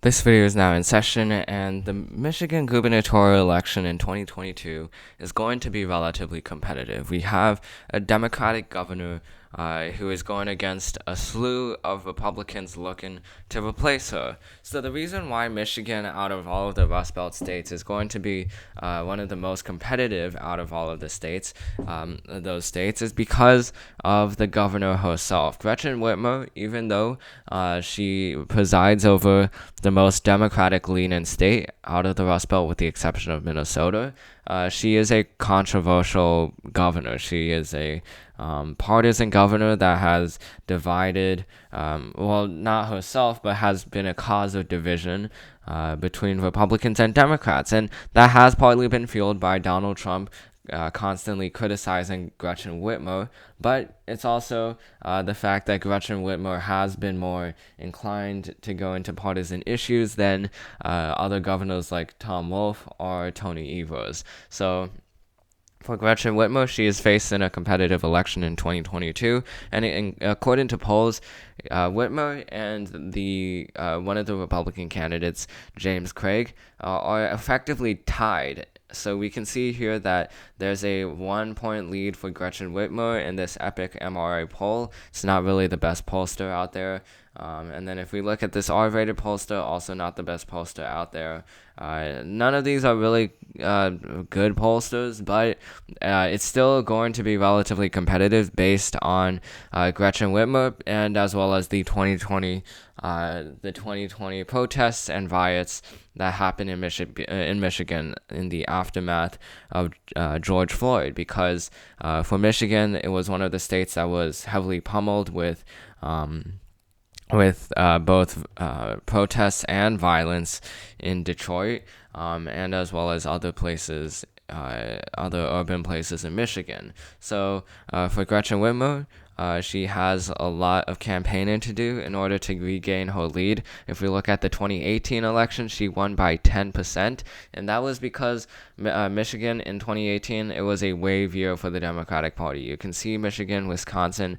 This video is now in session, and the Michigan gubernatorial election in 2022 is going to be relatively competitive. We have a Democratic governor who is going against a slew of Republicans looking to replace her. So the reason why Michigan, out of all of the Rust Belt states, is going to be one of the most competitive out of all of the states, those states, is because of the governor herself. Gretchen Whitmer, even though she presides over the most Democratic-leaning state out of the Rust Belt, with the exception of Minnesota, she is a controversial governor. She is a partisan governor that has divided, not herself, but has been a cause of division between Republicans and Democrats. And that has partly been fueled by Donald Trump constantly criticizing Gretchen Whitmer, but it's also the fact that Gretchen Whitmer has been more inclined to go into partisan issues than other governors like Tom Wolf or Tony Evers. So for Gretchen Whitmer, she is facing a competitive election in 2022, and according to polls, Whitmer and the one of the Republican candidates, James Craig, are effectively tied. So we can see here that there's a 1-point lead for Gretchen Whitmer in this epic MRA poll. It's not really the best pollster out there. And then if we look at this R-rated pollster, also not the best pollster out there. None of these are really good pollsters, but it's still going to be relatively competitive based on Gretchen Whitmer, and as well as the 2020 protests and riots that happened in Michigan in the aftermath of George Floyd. Because for Michigan, it was one of the states that was heavily pummeled with both protests and violence in Detroit, and as well as other places, other urban places in Michigan. So for Gretchen Whitmer, she has a lot of campaigning to do in order to regain her lead. If we look at the 2018 election, she won by 10%, and that was because Michigan in 2018, it was a wave year for the Democratic Party. You can see Michigan, Wisconsin,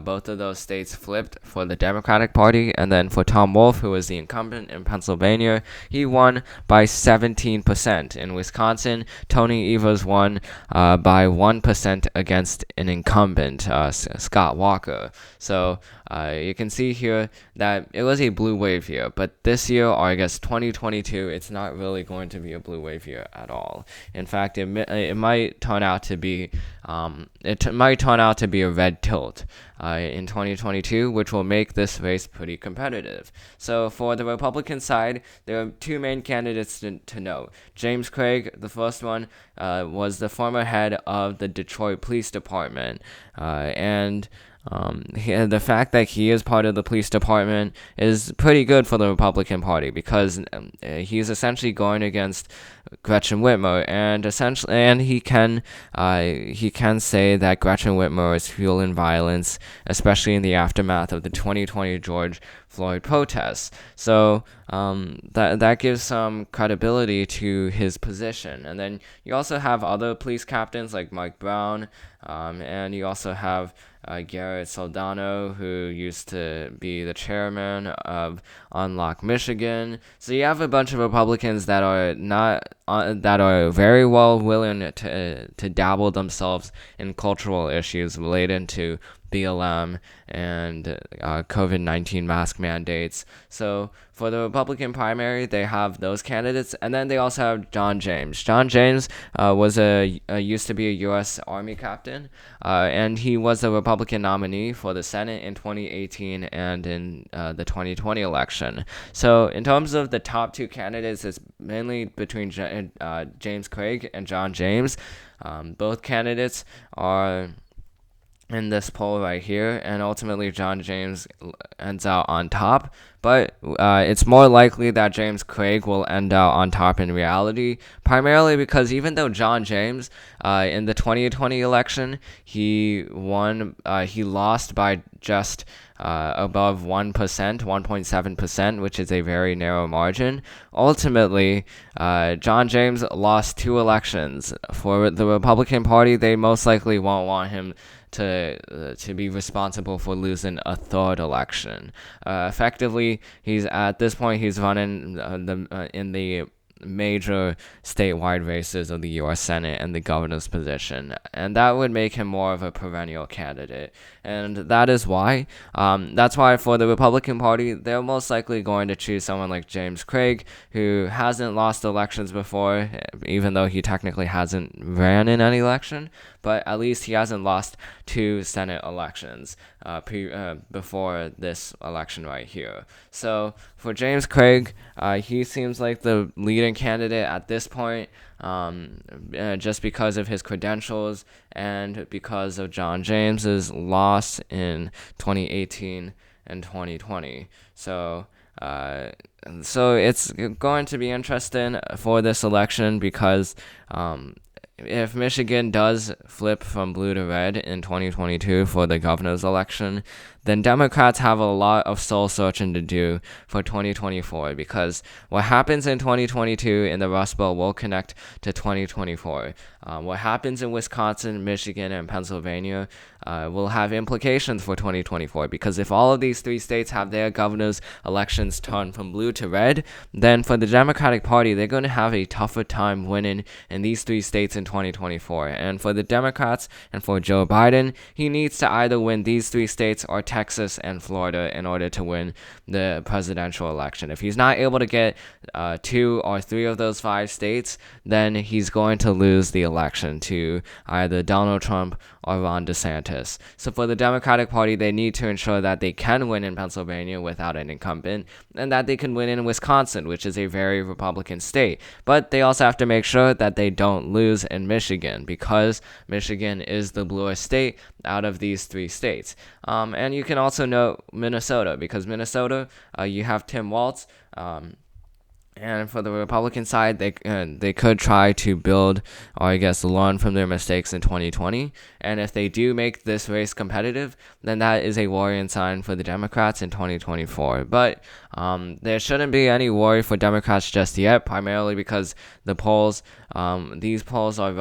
both of those states flipped for the Democratic Party, and then for Tom Wolf, who was the incumbent in Pennsylvania, he won by 17%. In Wisconsin, Tony Evers won by 1% against an incumbent, Scott Walker. So you can see here that it was a blue wave year, but this year, or I guess 2022, it's not really going to be a blue wave year at all. In fact, it might turn out to be a red tilt in 2022, which will make this race pretty competitive. So for the Republican side, there are two main candidates to note. James Craig, the first one, was the former head of the Detroit Police Department, and the fact that he is part of the police department is pretty good for the Republican Party, because he's essentially going against Gretchen Whitmer, and he can say that Gretchen Whitmer is fueling violence, especially in the aftermath of the 2020 George Floyd protests. So that gives some credibility to his position. And then you also have other police captains like Mike Brown, and you also have Garrett Soldano, who used to be the chairman of Unlock Michigan. So you have a bunch of Republicans that are very well willing to dabble themselves in cultural issues related to BLM and COVID-19 mask mandates. So for the Republican primary, they have those candidates, and then they also have John James. John James was used to be a U.S. Army captain, and he was a Republican nominee for the Senate in 2018 and in the 2020 election. So in terms of the top two candidates, it's mainly between James Craig and John James. Both candidates are in this poll right here, and ultimately John James ends out on top, but it's more likely that James Craig will end out on top in reality, primarily because even though John James in the 2020 election, he lost by just above 1%, 1.7%, which is a very narrow margin. Ultimately, John James lost 2 elections. For the Republican Party, they most likely won't want him to be responsible for losing a third election. Effectively, he's at this point he's running in the major statewide races of the U.S. Senate and the governor's position, and that would make him more of a perennial candidate. And that is why, that's why for the Republican Party, they're most likely going to choose someone like James Craig, who hasn't lost elections before, even though he technically hasn't ran in any election, but at least he hasn't lost 2 Senate elections before this election right here. So for James Craig, he seems like the leading candidate at this point, just because of his credentials and because of John James's loss in 2018 and 2020. So it's going to be interesting for this election because if Michigan does flip from blue to red in 2022 for the governor's election, then Democrats have a lot of soul searching to do for 2024, because what happens in 2022 in the Rust Belt will connect to 2024. What happens in Wisconsin, Michigan, and Pennsylvania will have implications for 2024, because if all of these 3 states have their governor's elections turned from blue to red, then for the Democratic Party, they're going to have a tougher time winning in these 3 states in 2024. And for the Democrats and for Joe Biden, he needs to either win these 3 states or Texas and Florida in order to win the presidential election. If he's not able to get 2 or 3 of those 5 states, then he's going to lose the election to either Donald Trump or Ron DeSantis. So for the Democratic Party, they need to ensure that they can win in Pennsylvania without an incumbent, and that they can win in Wisconsin, which is a very Republican state. But they also have to make sure that they don't lose in Michigan, because Michigan is the bluest state out of these 3 states. And you can also note Minnesota, because Minnesota, you have Tim Walz. And for the Republican side, they could try to build, or I guess learn from their mistakes in 2020. And if they do make this race competitive, then that is a worrying sign for the Democrats in 2024. But there shouldn't be any worry for Democrats just yet, primarily because the polls, these polls are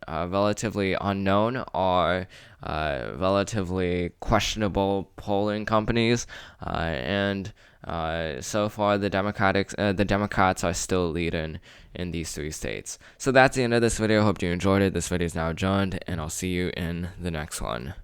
relatively unknown or relatively questionable polling companies, and so far the Democrats are still leading in these 3 states. So that's the end of this video. Hope you enjoyed it. This video is now adjourned, and I'll see you in the next one.